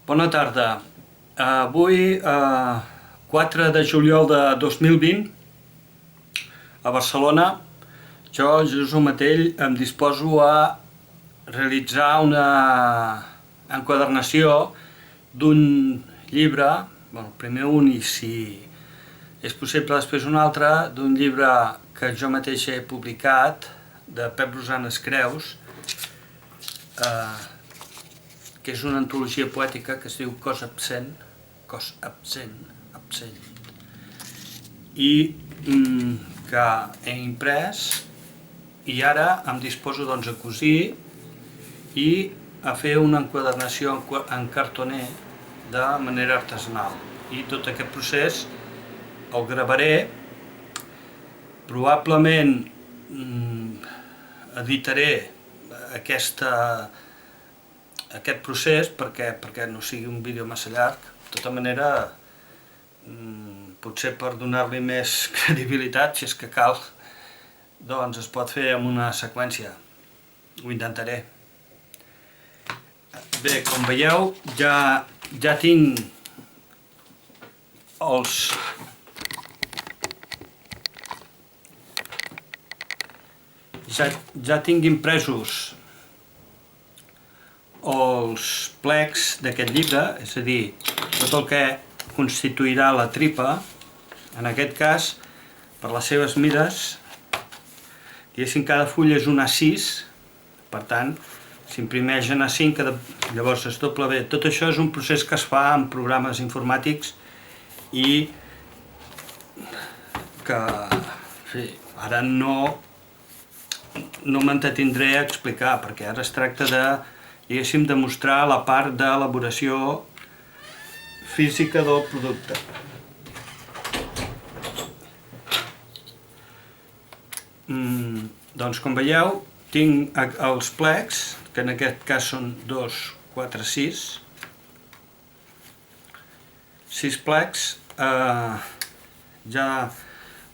Bona tarda. Avui, 4 de juliol de 2020, a Barcelona, jo, Jesús Matell, em disposo a realitzar una enquadernació d'un llibre, primer un i si és possible després un altre, d'un llibre que jo mateix he publicat, de Pep Rosanes Creus, que és una antologia poètica que es diu Cos absent, i que he imprès, i ara em disposo doncs a cosir i a fer una enquadernació en cartoner de manera artesanal. I tot aquest procés el gravaré, probablement editaré aquest procés perquè no sigui un vídeo massa llarg. De tota manera, potser per donar-li més credibilitat, si és que cal, doncs es pot fer amb una seqüència. Ho intentaré. Bé, com veieu, ja tinc ja tinc impresos els plecs d'aquest llibre, és a dir, tot el que constituirà la tripa. En aquest cas, per les seves mides, diguéssim, cada full és un A6, per tant, s'imprimeix en A5, llavors es doble B. Tot això és un procés que es fa en programes informàtics i que ara no m'entretindré a explicar, perquè ara es tracta de, diguéssim, de mostrar la part d'elaboració física del producte. Doncs com veieu, tinc els plecs, que en aquest cas són 2, 4, 6. 6 plecs ja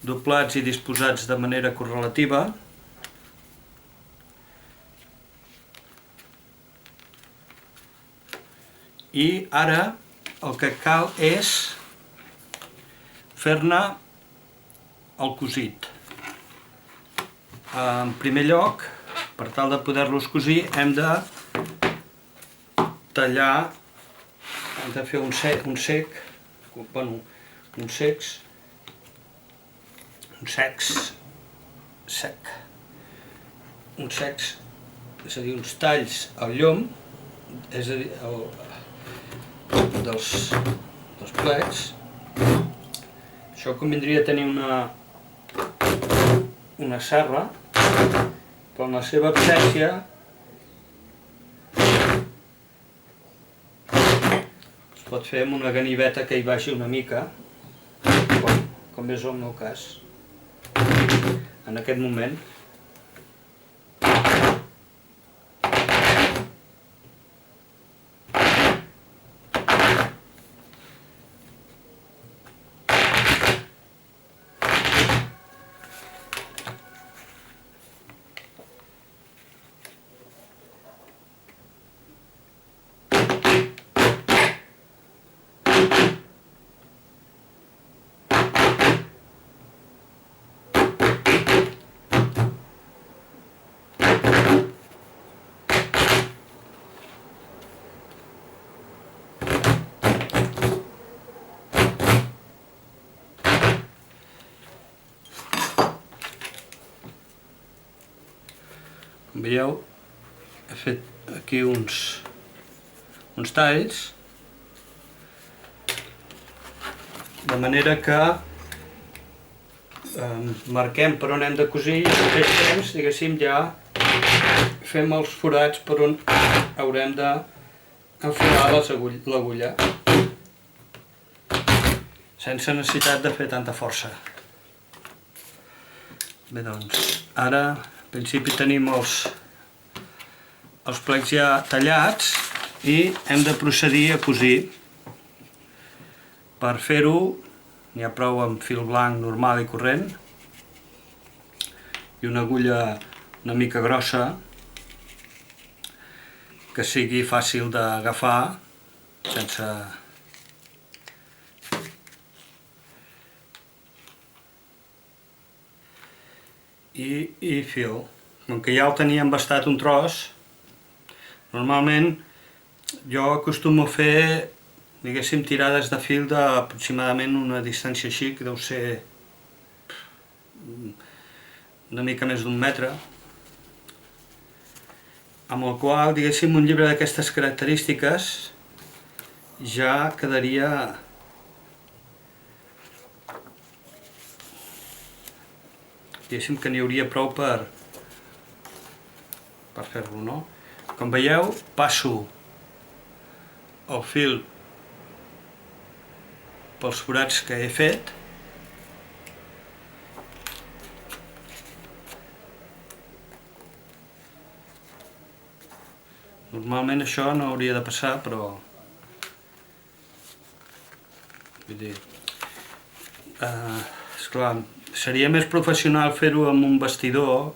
doblats i disposats de manera correlativa. I ara el que cal és fer-ne el cosit. En primer lloc, per tal de poder-los cosir, hem de tallar, hem de fer uns talls al llom, és a dir, dels plecs. Això convindria tenir una serra, però en la seva absència es pot fer amb una ganiveta que hi vagi una mica, com és el meu cas en aquest moment. Com veieu, he fet aquí uns talls, de manera que marquem per on hem de cosir i al mateix temps, diguéssim, ja fem els forats per on haurem d'enfilar l'agulla, sense necessitat de fer tanta força. Bé, doncs, ara en principi tenim els plecs ja tallats i hem de procedir a cosir. Per fer-ho n'hi ha prou amb fil blanc normal i corrent i una agulla una mica grossa que sigui fàcil d'agafar sense... I fil. Com que ja el tenia embastat un tros, normalment jo acostumo a fer, diguéssim, tirades de fil d'aproximadament una distància així, que deu ser una mica més d'un metre, amb el qual, diguéssim, un llibre d'aquestes característiques ja quedaria diguéssim que n'hi hauria prou per fer-lo, no? Com veieu, passo el fil pels forats que he fet normalment això no hauria de passar, però vull dir, esclar, seria més professional fer-ho amb un bastidor,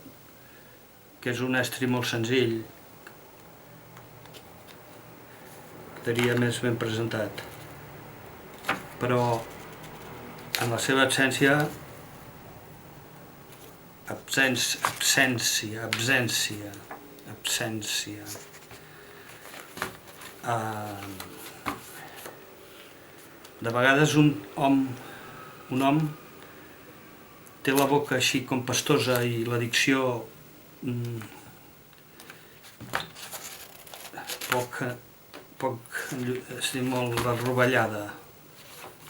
que és un estri molt senzill, quedaria més ben presentat, però en la seva absència de vegades un hom té la boca així com pastosa i la dicció molt arrovellada.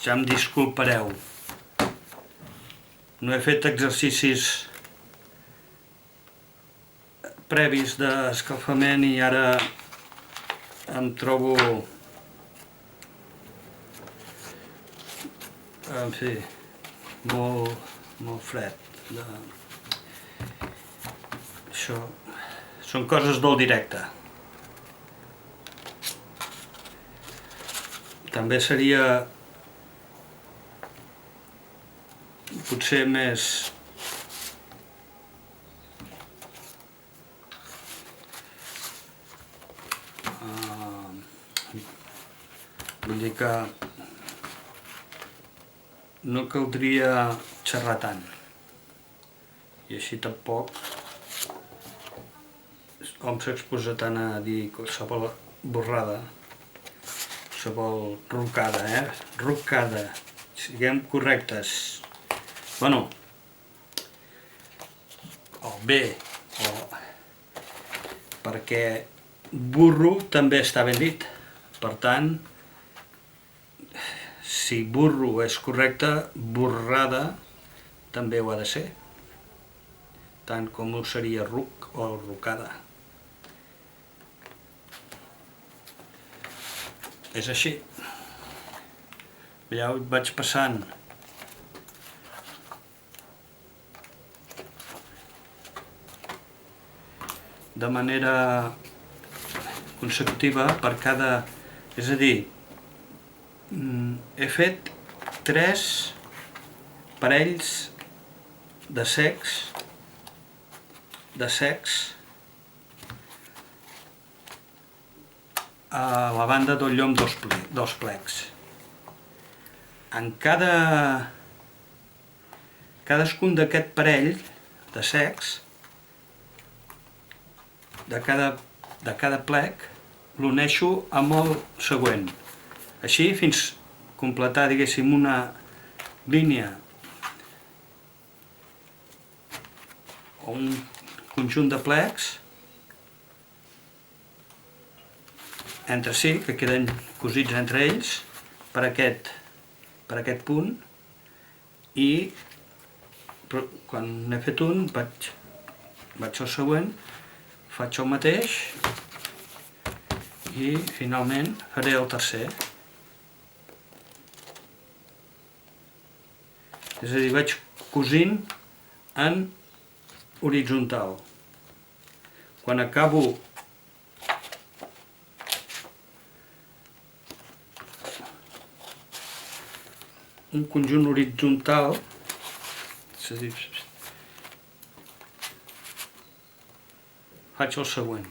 Ja em disculpareu. No he fet exercicis previs d'escalfament i ara em trobo, en fi, molt fred. Això són coses del directe. També seria potser més vull dir que no caldria xerrar tant i així tampoc hom s'exposa tant a dir qualsevol borrada, qualsevol rucada, rucada, siguem correctes. Bueno, o bé, o perquè burro també està ben dit, per tant, si burro és correcte, borrada també ho ha de ser, tant com ho seria ruc o rucada. És així. Ja ho vaig passant de manera consecutiva per cada... És a dir, he fet 3 parells de cecs a la banda del llom dels plecs. En cadascun d'aquest parell de cecs de cada plec l'uneixo amb el següent, així fins completar, diguéssim, una línia o un conjunt de plecs entre si, que queden cosits entre ells per aquest punt, i quan n'he fet un vaig al següent, faig el mateix i finalment faré el tercer. És a dir, vaig cosint en horitzontal. Quan acabo un conjunt horitzontal, és a dir, faig el següent.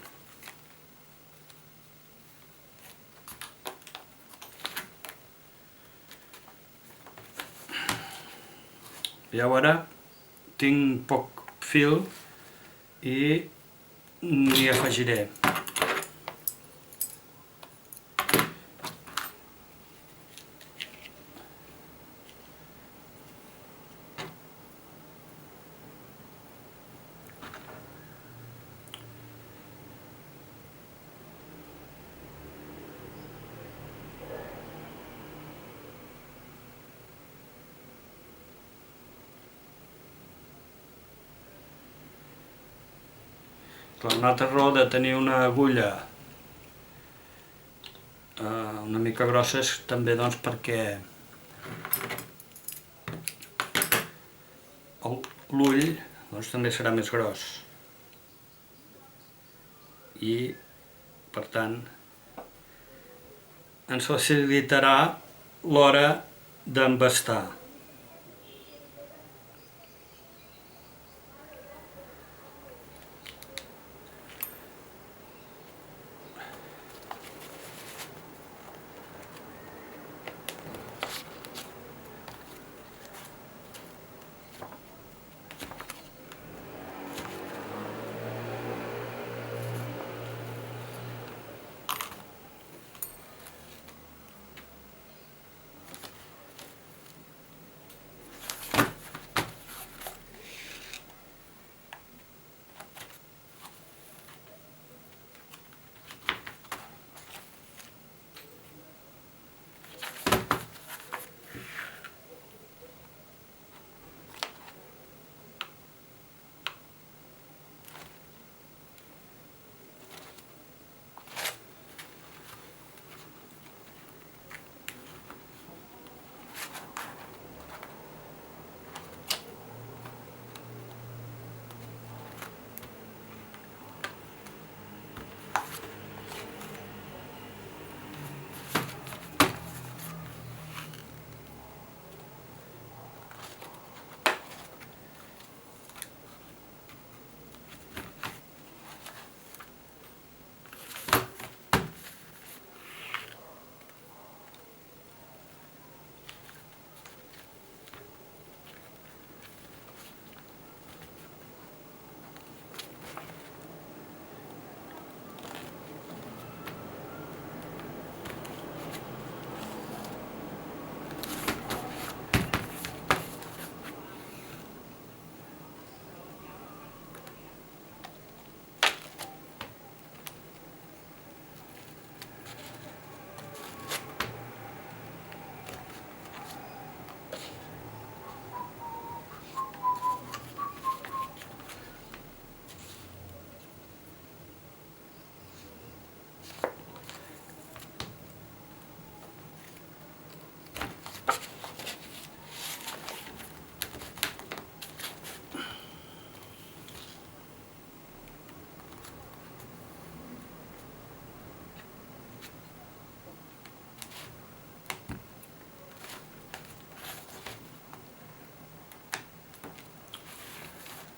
Jo ara tinc poc fil i n'hi afegiré. Una altra raó de tenir una agulla una mica grossa és també doncs perquè l'ull doncs també serà més gros i per tant ens facilitarà l'hora d'embastar.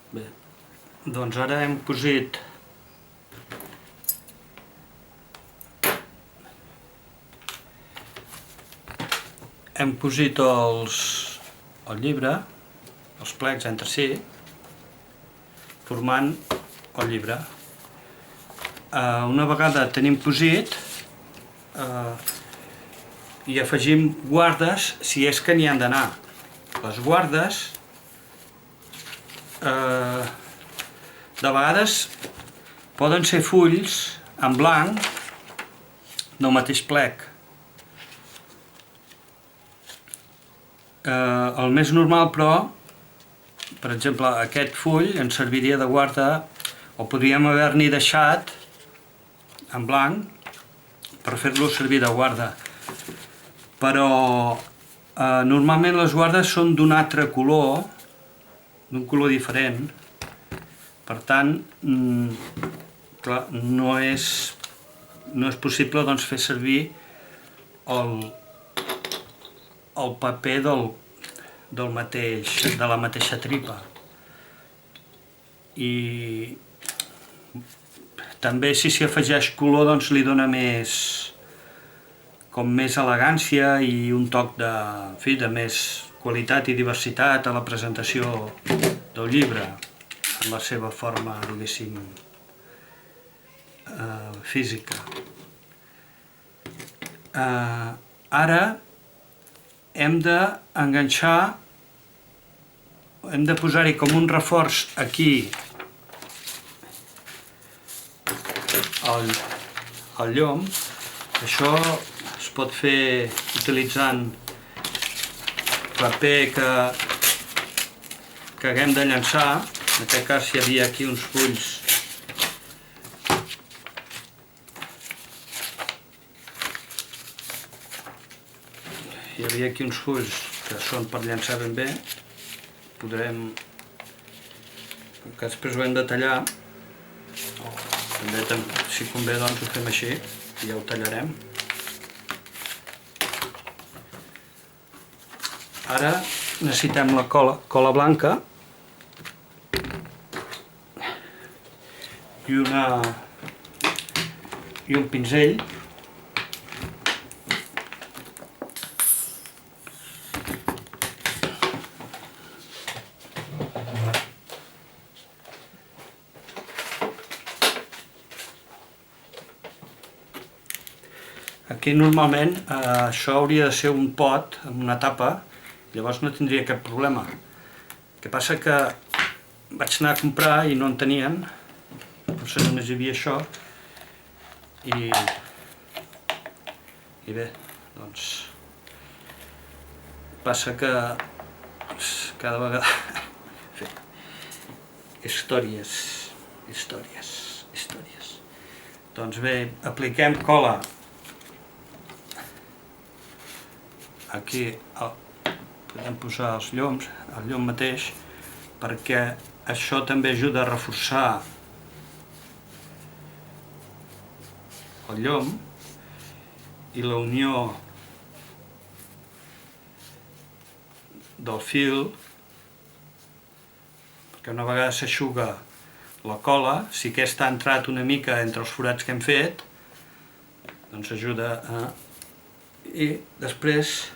Bé, doncs ara hem cosit el llibre, els plecs entre si, formant el llibre. Una vegada tenim cosit, hi afegim guardes si és que n'hi han d'anar. Les guardes de vegades poden ser fulls en blanc del mateix plec. El més normal, però, per exemple, aquest full ens serviria de guarda, o podríem haver-n'hi deixat en blanc per fer-lo servir de guarda. Però normalment les guardes són d'un altre color, d'un color diferent. Per tant, clar, no és possible doncs, fer servir el paper de la mateixa tripa. I també si s'hi afegeix color doncs li dona més elegància i un toc de més qualitat i diversitat a la presentació del llibre, en la seva forma, diguéssim, física. Ara hem d'enganxar, hem de posar-hi com un reforç aquí al llom. Això es pot fer utilitzant paper que haguem de llançar. En aquest cas hi havia aquí uns fulls que són per llançar ben bé. Podrem, que després ho hem de tallar, també, si convé, doncs ho fem així i ja ho tallarem. Ara necessitem la cola blanca i un pinzell. Aquí normalment això hauria de ser un pot amb una tapa, llavors no tindria cap problema. El que passa que vaig anar a comprar i no en tenien, potser només hi havia això, i bé, doncs passa que cada vegada... històries. Doncs bé, apliquem cola aquí, podem posar els lloms, el llom mateix, perquè això també ajuda a reforçar el llom i la unió del fil, perquè una vegada s'eixuga la cola, si aquesta ha entrat una mica entre els forats que hem fet, doncs ajuda a... I després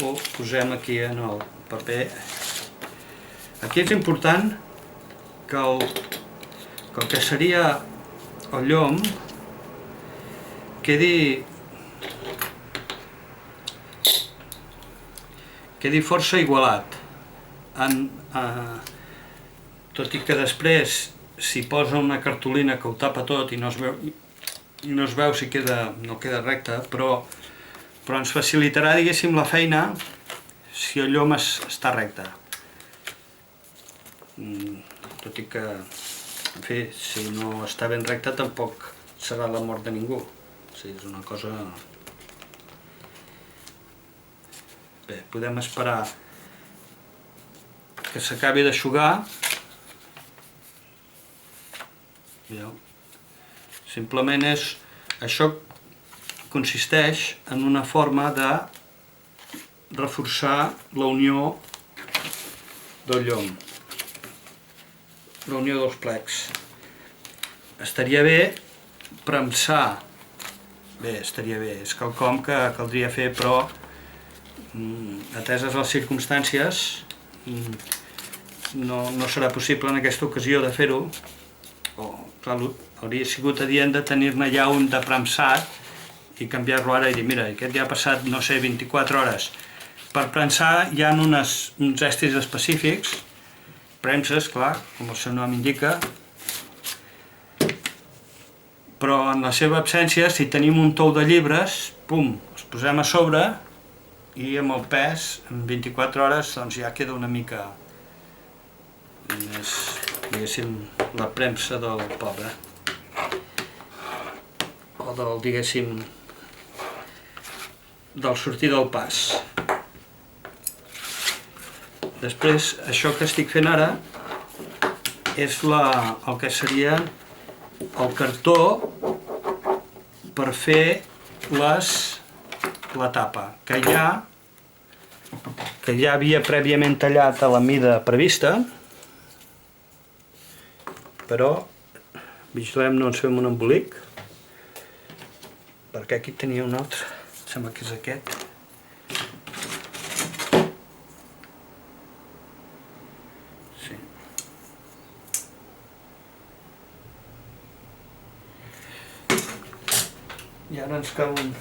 ho posem aquí en el paper. Aquí és important que el que seria el llom quedi força igualat, tot i que després s'hi posa una cartolina que ho tapa tot i no es veu si no queda recte, però ens facilitarà, diguéssim, la feina si el llom està recte. Tot i que, en fi, si no està ben recte tampoc serà la mort de ningú. O sigui, és una cosa... Bé, podem esperar que s'acabi d'eixugar. Simplement és... Això consisteix en una forma de reforçar la unió del llom, la unió dels plecs. Estaria bé premsar, estaria bé, és quelcom que caldria fer, però ateses les circumstàncies no serà possible en aquesta ocasió de fer-ho. Hauria sigut adient de tenir-ne ja un de premsat i canviar-lo ara i dir, mira, aquest ja ha passat, no sé, 24 hores. Per premsar hi ha uns estris específics, premses, clar, com el seu nom indica, però en la seva absència, si tenim un tou de llibres, pum, els posem a sobre i amb el pes, en 24 hores, doncs ja queda una mica més, diguéssim, la premsa del pobre. O del, diguéssim, del sortir del pas. Després, això que estic fent ara és el que seria el cartó per fer la tapa, que ja havia prèviament tallat a la mida prevista, però vigilem no ens fem un embolic, perquè aquí tenia un altre. Sembla que és aquest. Ara ens cal un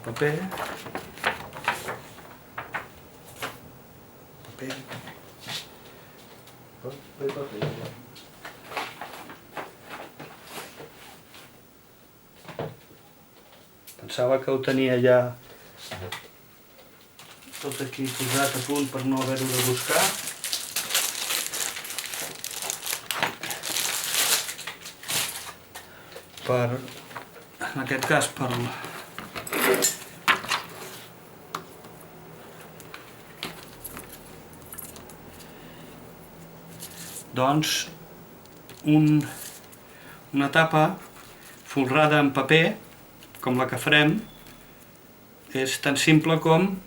paper. Paper. Pensava que ho tenia ja tot aquí posat a punt per no haver-ho de buscar. En aquest cas, doncs, una tapa folrada en paper, com la que farem, és tan simple com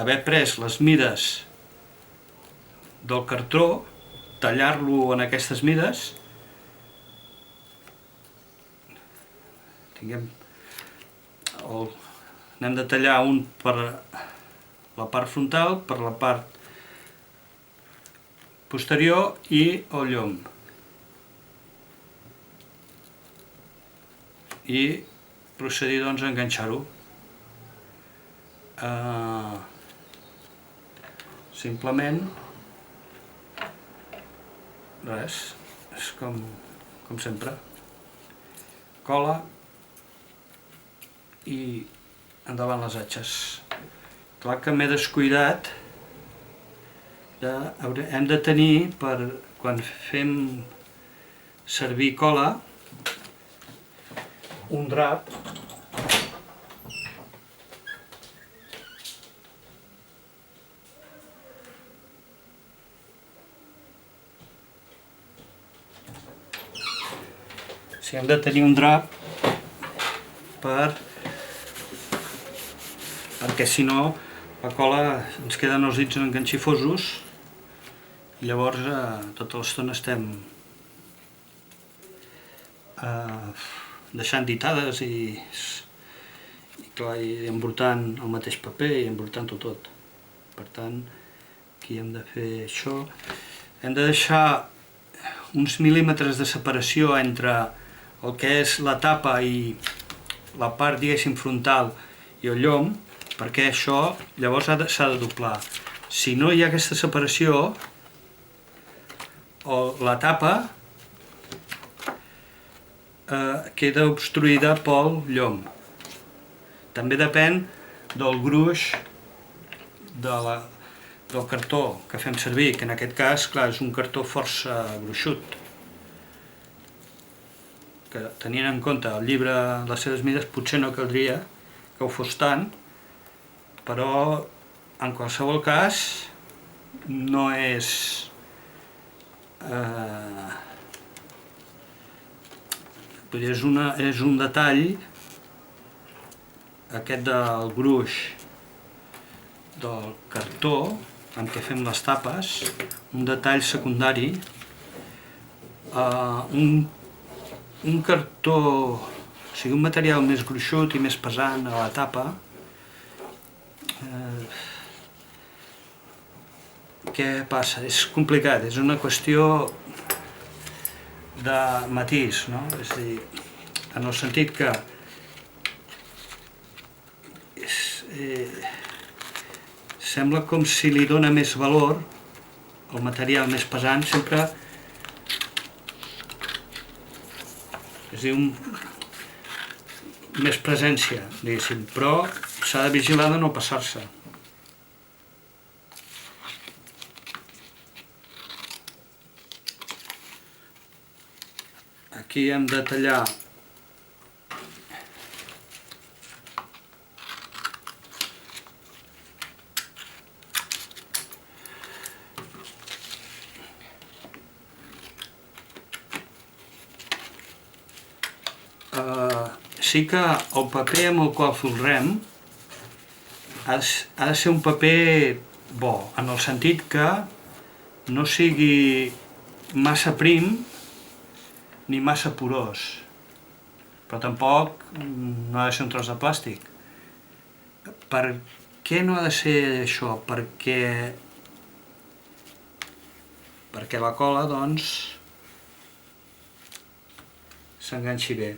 haver pres les mides del cartró, tallar-lo en aquestes mides, n'hem de tallar un per la part frontal, per la part posterior i el llom. I procedir doncs a enganxar-ho. Simplement res, és com sempre. Cola i endavant les atxes. Clar que m'he descuidat, hem de tenir, per quan fem servir cola, un drap hem de tenir un drap perquè si no la cola ens queden els dits enganxifosos i llavors tota l'estona estem deixant ditades i embrutant el mateix paper i embrutant-ho tot. Per tant, aquí hem de fer això. Hem de deixar uns mil·límetres de separació entre el que és la tapa i la part, diguéssim, frontal i el llom, perquè això llavors s'ha de doblar. Si no hi ha aquesta separació, la tapa queda obstruïda pel llom. També depèn del gruix del cartó que fem servir, que en aquest cas, clar, és un cartó força gruixut. Que tenint en compte el llibre, les seves mides, potser no caldria que ho fos tant, però en qualsevol cas no és és un detall aquest del gruix del cartó amb què fem les tapes, un detall secundari. Un cartó, o sigui, un material més gruixut i més pesant a la tapa, què passa? És complicat, és una qüestió de matís, no? És a dir, en el sentit que sembla com si li dona més valor el material més pesant, sempre és a dir, més presència, diguéssim, però s'ha de vigilar de no passar-se. Aquí hem de tallar sí que el paper amb el qual folrem ha de ser un paper bo, en el sentit que no sigui massa prim ni massa porós, però tampoc no ha de ser un tros de plàstic. Per què no ha de ser això? Perquè la cola, doncs, s'enganxi bé.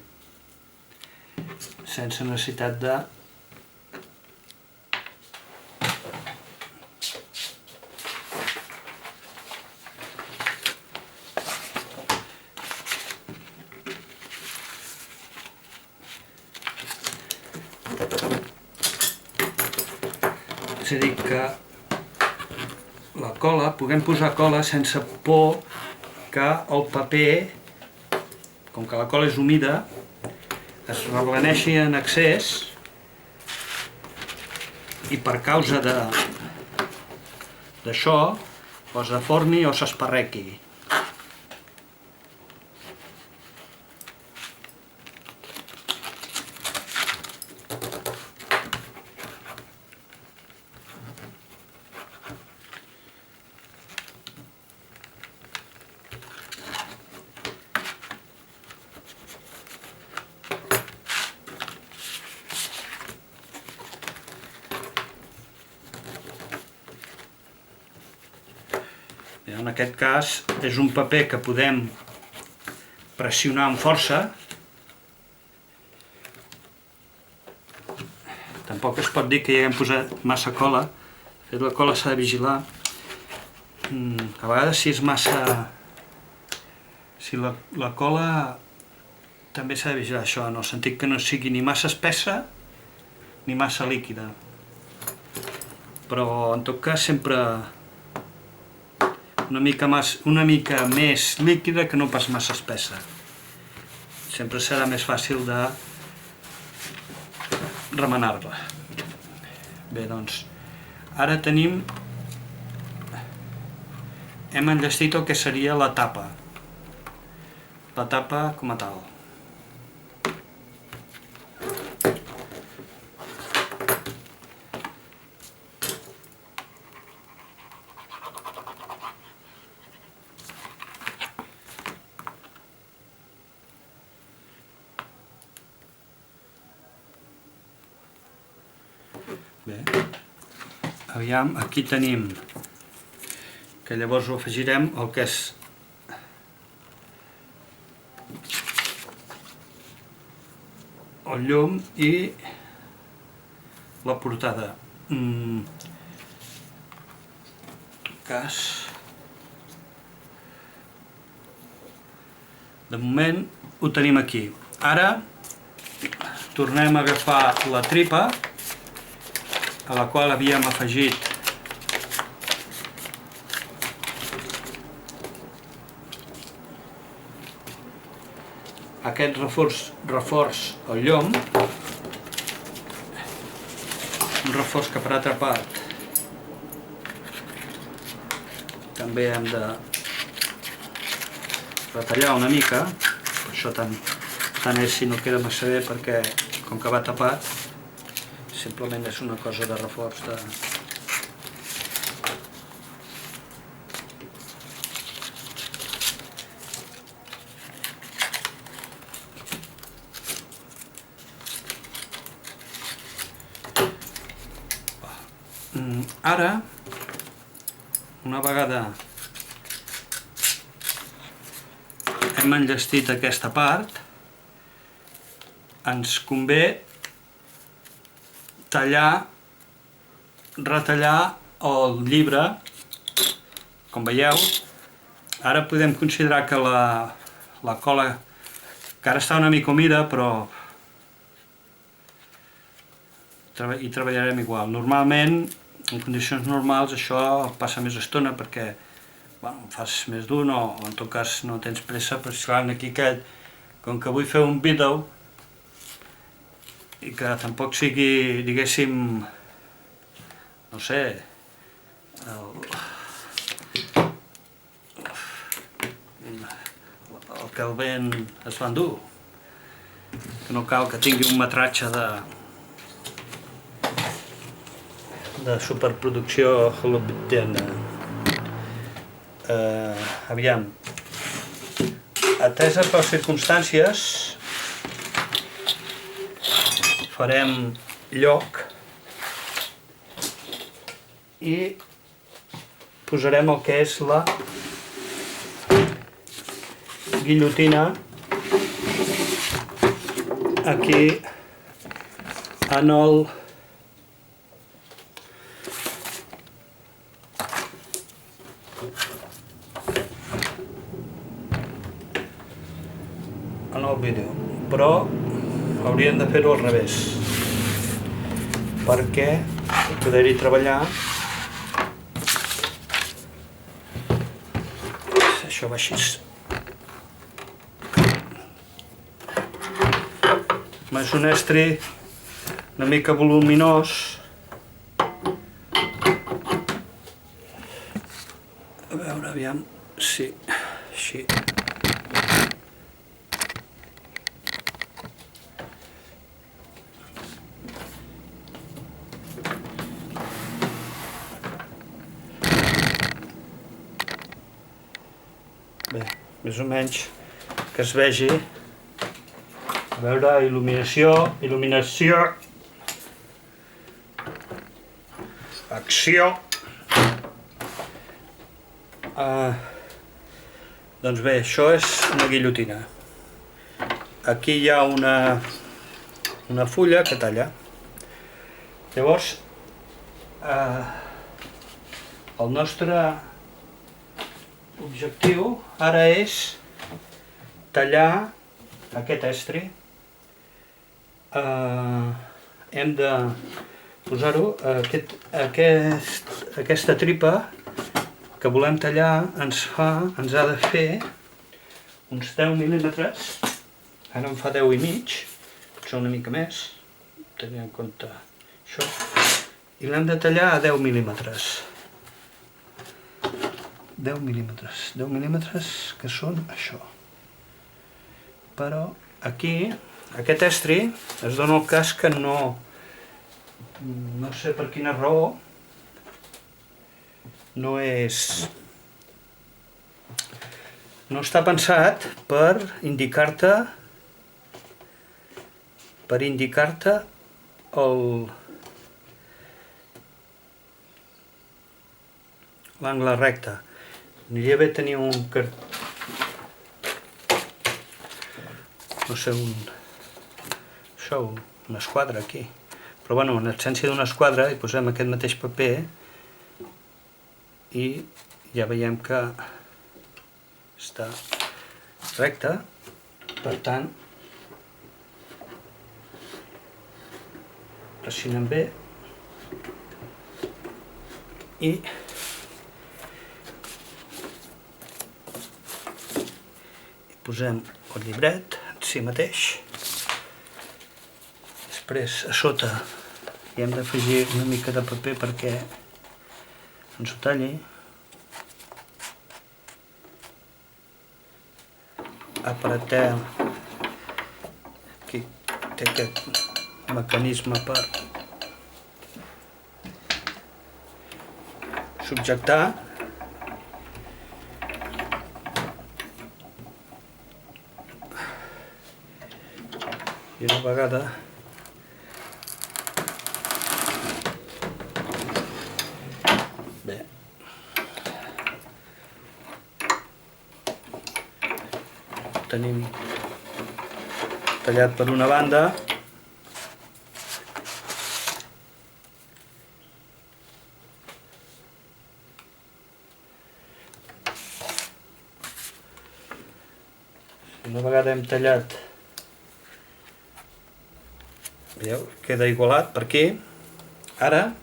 sense necessitat de és a dir que la cola, puguem posar cola sense por que el paper, com que la cola és humida, es reblaneixi en excés i per causa d'això o es deformi o s'esparrequi. En aquest cas és un paper que podem pressionar amb força. Tampoc es pot dir que hi haguem posat massa cola. De fet, la cola s'ha de vigilar. A vegades si és massa... Si la cola també s'ha de vigilar això, en el sentit que no sigui ni massa espessa ni massa líquida. Però en tot cas sempre una mica més líquida que no pas massa espessa. Sempre serà més fàcil de remenar-la. Bé, doncs, ara hem enllestit el que seria la tapa com a tal. Bé, aviam, aquí tenim que llavors ho afegirem el que és el llum i la portada. En tot cas, de moment ho tenim aquí. Ara tornem a agafar la tripa a la qual havíem afegit aquest reforç al llom, un reforç que per altra part també hem de retallar una mica, per això tant és si no queda massa bé perquè com que va tapat simplement és una cosa de reforç de... Ara, una vegada hem enllestit aquesta part, ens convé retallar el llibre. Com veieu, ara podem considerar que la cola que ara està una mica humida, però hi treballarem igual. Normalment, en condicions normals, això passa més estona perquè fas més d'un o en tot cas no tens pressa, però clar, aquí com que vull fer un vídeo i que tampoc sigui, diguéssim, no sé, el que el vent es va endur, que no cal que tingui un metratge de superproducció hollywoodiana. Aviam, ateses les circumstàncies, farem lloc i posarem el que és la guillotina aquí en el vídeo, però hauríem de fer-ho al revés perquè poder-hi treballar. Això va així. És un estri una mica voluminós. A veure, aviam si així. Bé, més o menys que es vegi. A veure, il·luminació, acció. Doncs bé, això és una guillotina. Aquí hi ha una fulla que talla. Llavors, el nostre objectiu ara és tallar aquest estri. Hem de posar-ho, aquesta tripa que volem tallar ens ha de fer uns 10 mil·límetres, ara em fa 10 i mig, potser una mica més, tenint en compte això, i l'hem de tallar a 10 mil·límetres. 10 mil·límetres que són això. Però aquí, aquest estri, es dona el cas que no sé per quina raó, no està pensat per indicar-te l'angle recte. Aniria bé tenir una esquadra aquí. Però bueno, en absència d'una esquadra hi posem aquest mateix paper i ja veiem que està recte. Per tant, pressionem bé i posem el llibret en si mateix. Després, a sota, hi hem d'afegir una mica de paper perquè ens ho talli. Apretem, aquí té aquest mecanisme per subjectar. I una vegada bé, tenim tallat per una banda, una vegada hem tallat, veieu, queda igualat per aquí. Ara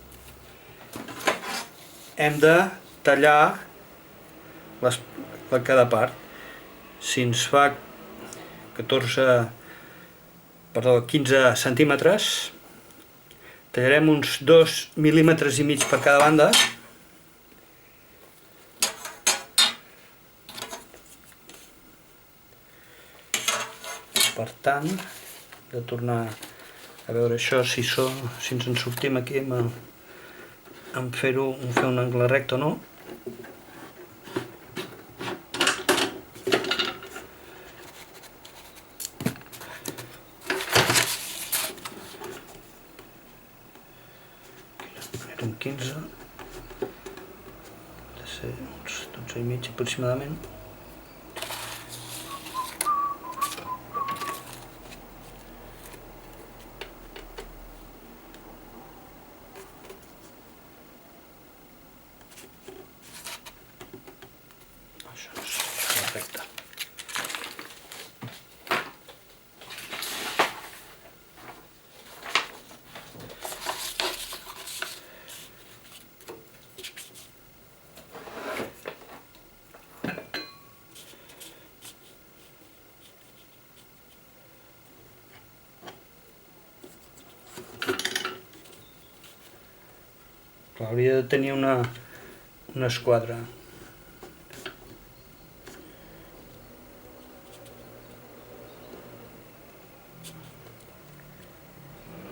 hem de tallar cada part. Si ens fa 15 centímetres, tallarem uns 2 mil·límetres i mig per cada banda. Per tant, de tornar a veure això, si ens en sortim aquí en fer un angle recte o no. Era un 15, ha de ser uns 12 i mig aproximadament. recte. Hauria de tenir una esquadra.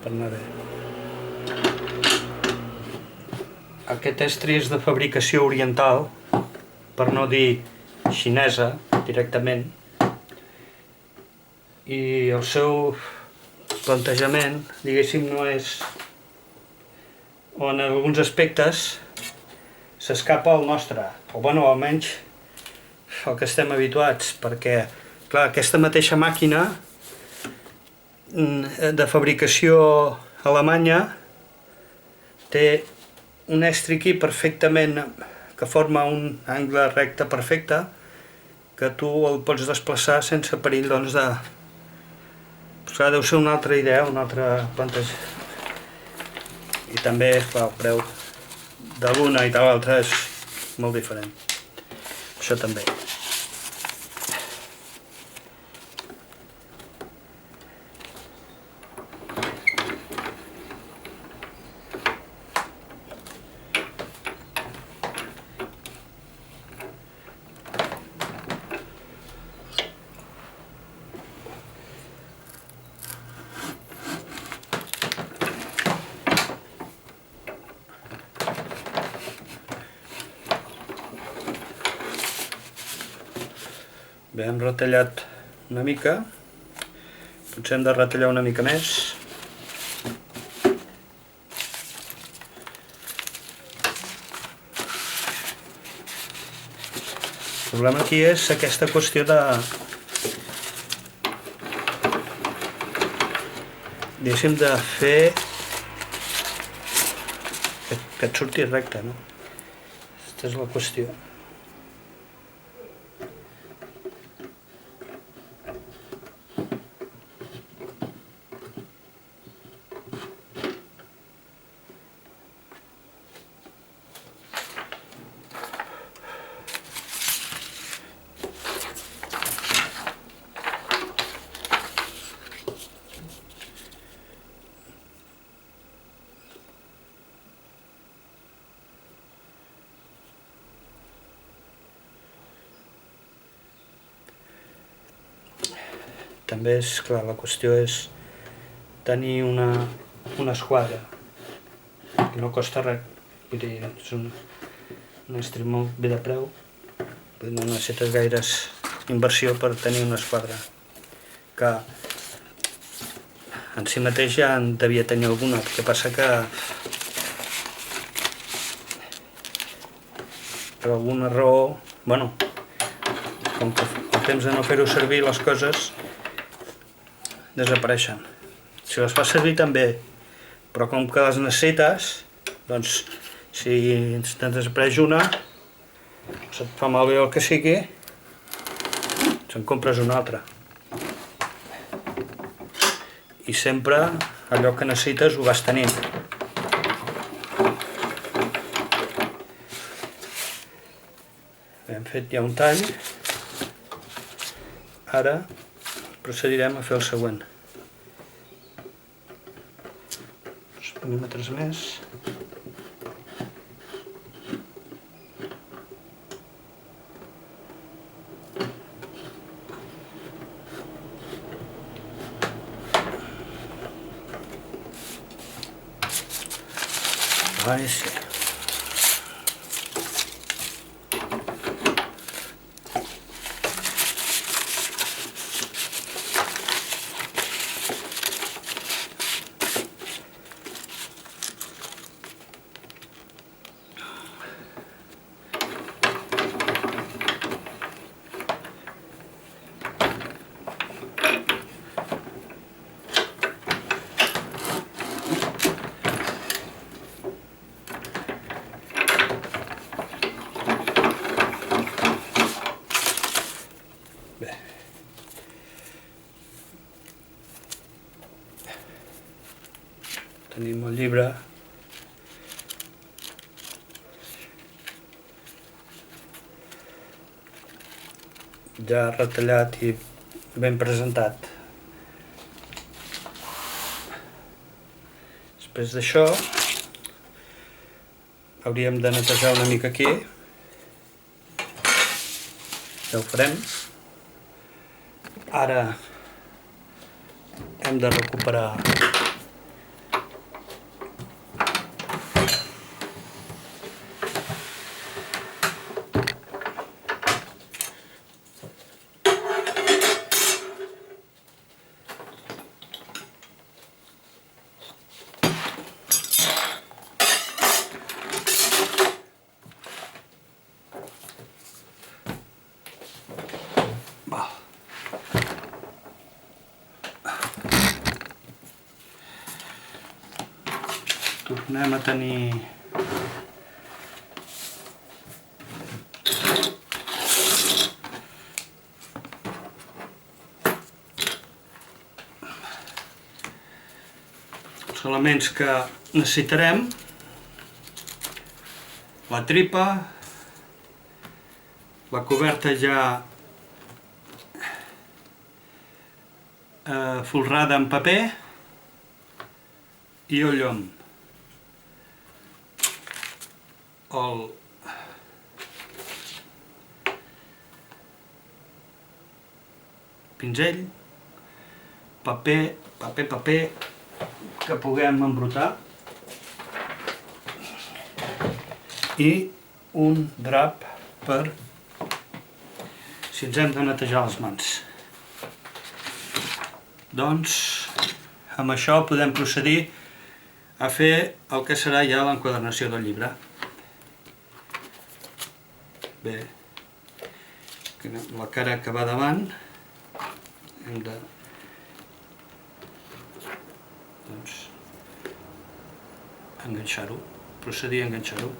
Per anar bé. Aquest estri és de fabricació oriental, per no dir xinesa directament, i el seu plantejament, diguéssim, no és... o en alguns aspectes s'escapa al nostre, o bueno, almenys el que estem habituats, perquè clar, aquesta mateixa màquina de fabricació alemanya té un estri aquí perfectament, que forma un angle recte perfecte, que tu el pots desplaçar sense perill, doncs, de... Clar, deu ser una altra idea, una altra plantejament. I també, clar, el preu de l'una i de l'altra és molt diferent. Això també. Bé, hem retallat una mica, potser hem de retallar una mica més. El problema aquí és aquesta qüestió de... diguéssim, de fer que et surti recte, no? Aquesta és la qüestió. També és, clar, la qüestió és tenir una esquadra que no costa res, vull dir, és un estri molt bé de preu, no necessites gaires inversió per tenir una esquadra, que en si mateix ja en devia tenir alguna, el que passa que per alguna raó, bueno, com que el temps de no fer-ho servir les coses desapareixen. Si les fas servir també, però com que les necessites, doncs si te'n desapareix una, se't fa malbé el que sigui, se'n compres una altra. I sempre allò que necessites ho vas tenint. Hem fet ja un tall. Ara procedirem a fer el següent. Uns mil·límetres més. Ai, sí. Tenim el llibre. Ja retallat i ben presentat. Després d'això hauríem de netejar una mica aquí. Ja ho farem. Ara hem de recuperar tornem a tenir els elements que necessitarem: la tripa, la coberta ja folrada en paper i el llom. El pinzell, paper que puguem embrutar i un drap per si ens hem de netejar les mans. Doncs amb això podem procedir a fer el que serà ja l'enquadernació del llibre. Bé, la cara que va davant hem de enganxar-ho, procedir a enganxar-ho.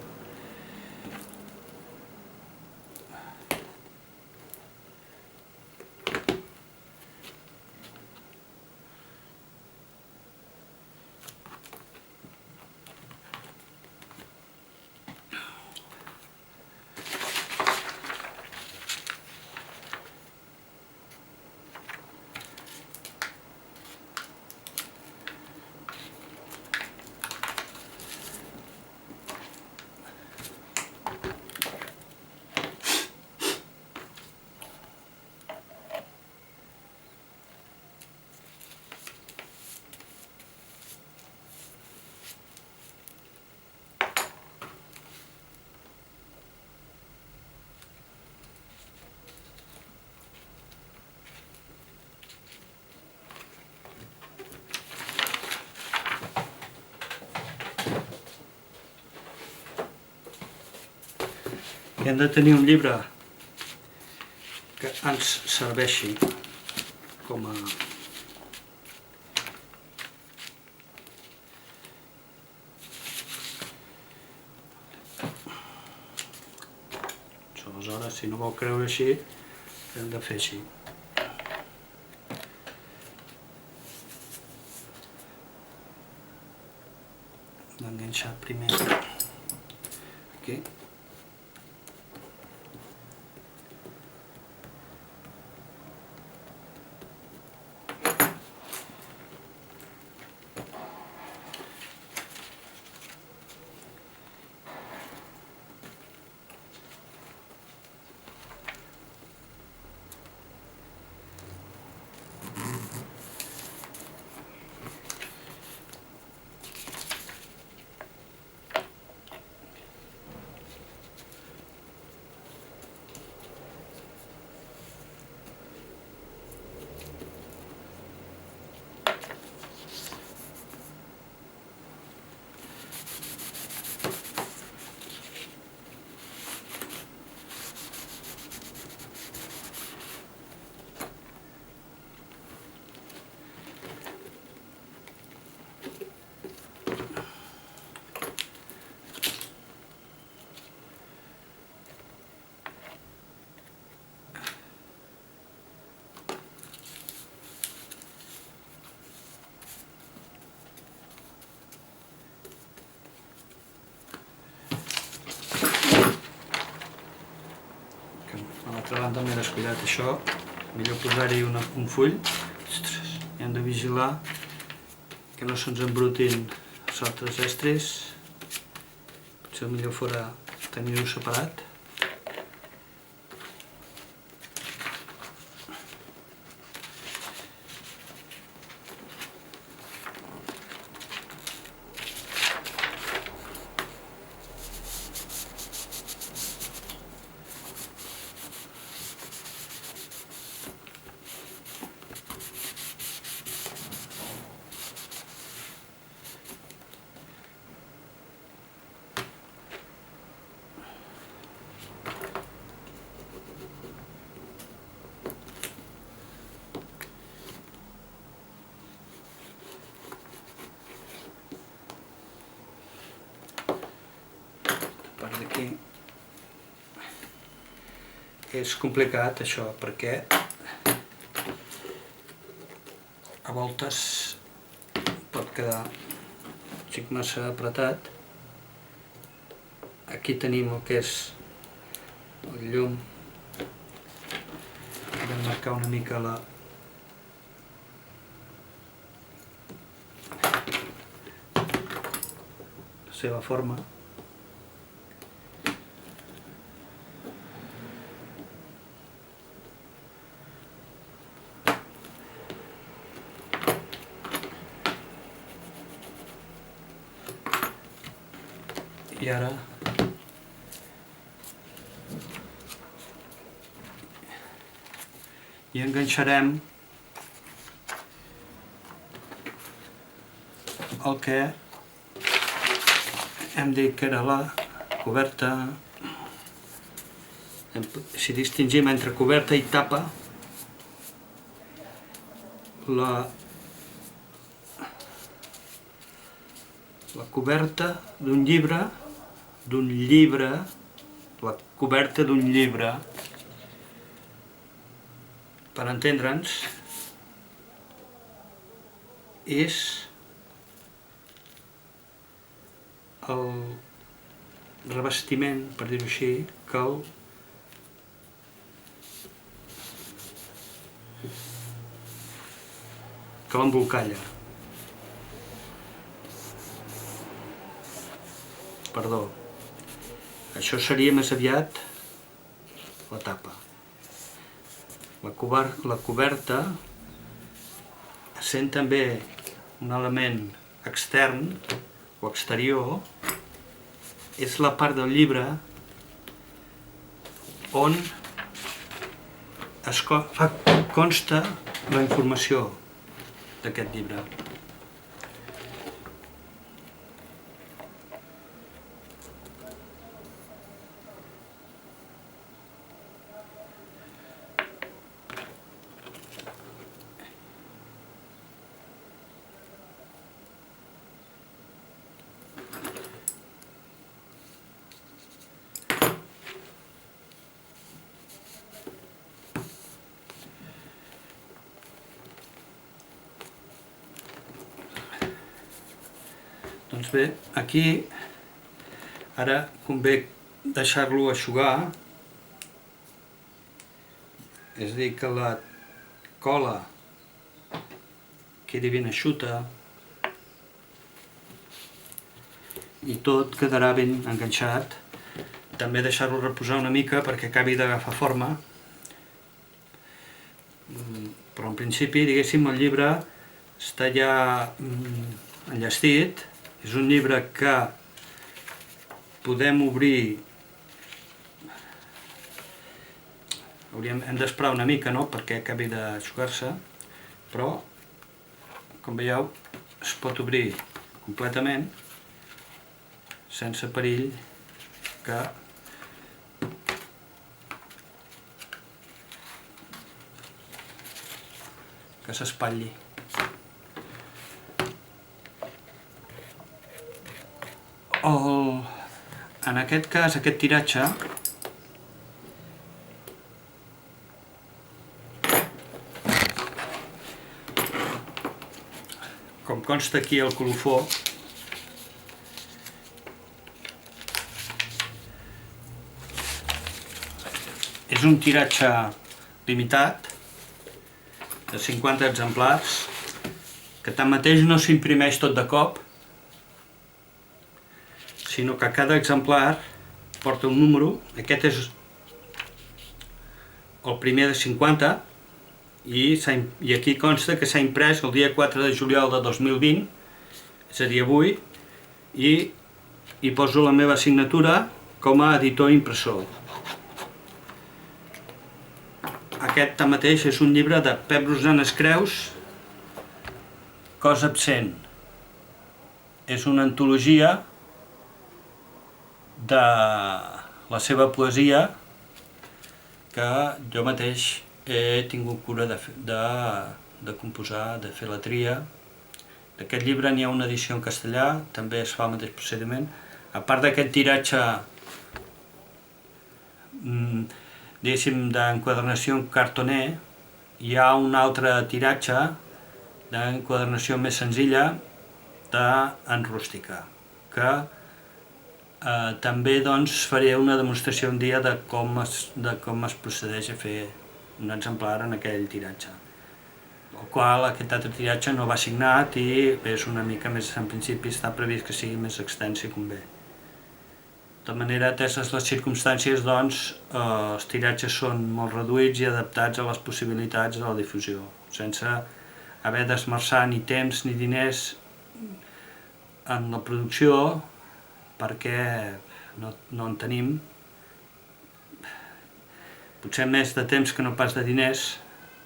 I hem de tenir un llibre que ens serveixi com a aleshores, si no vol creure així, hem de fer així. L'enganxar primer aquí. van també descuidat això, millor posar-hi un full. Ostres, i hem de vigilar que no se'ns embrutin els altres estris. Potser el millor fora tenir-ho separat. Aquí és complicat això perquè a voltes pot quedar un xic massa apretat. Aquí tenim el que és el llum, hem de marcar una mica la seva forma. I ara hi enganxarem el que hem dit que era la coberta. Si distingim entre coberta i tapa, la coberta d'un llibre, la coberta d'un llibre, per entendre'ns, és el revestiment, per dir-ho així, que l'embolcalla. Perdó. Això seria més aviat la tapa. La coberta, sent també un element extern o exterior, és la part del llibre on consta la informació d'aquest llibre. Doncs bé, aquí ara convé deixar-lo eixugar, és a dir, que la cola quedi ben eixuta i tot quedarà ben enganxat. També deixar-lo reposar una mica perquè acabi d'agafar forma, però en principi, diguéssim, el llibre està ja enllestit. És un llibre que podem obrir, hem d'esperar una mica, no?, perquè acabi d'eixugar-se, però, com veieu, es pot obrir completament sense perill que s'espatlli. En aquest cas, aquest tiratge com consta aquí el colofó, és un tiratge limitat de 50 exemplars, que tanmateix no s'imprimeix tot de cop, sinó que cada exemplar porta un número. Aquest és el primer de 50 i aquí consta que s'ha imprès el dia 4 de juliol de 2020, és a dir, avui, i hi poso la meva signatura com a editor i impressor. Aquest tanmateix és un llibre de Pep Rosanes Creus, Cos absent. És una antologia de la seva poesia que jo mateix he tingut cura de composar, de fer la tria. D'aquest llibre n'hi ha una edició en castellà, també es fa el mateix procediment. A part d'aquest tiratge diguéssim d'enquadernació en cartoner, hi ha un altre tiratge d'enquadernació més senzilla en rústica, que també doncs faré una demostració un dia de com es procedeix a fer un exemplar en aquell tiratge, el qual aquest altre tiratge no va signat i és una mica més, en principi està previst que sigui més extens si convé. De tota manera, ateses les circumstàncies, doncs, els tiratges són molt reduïts i adaptats a les possibilitats de la difusió, sense haver d'esmerçar ni temps ni diners en la producció, perquè no en tenim, potser més de temps que no pas de diners,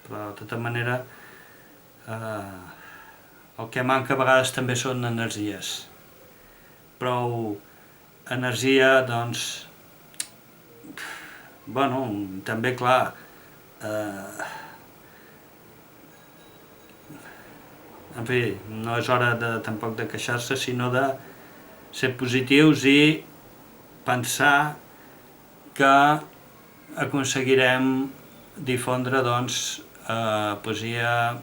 però de tota manera el que manca a vegades també són energies. Prou energia, doncs, bueno, també clar, en fi, no és hora tampoc de queixar-se, sinó de ser positius i pensar que aconseguirem difondre, doncs, poesia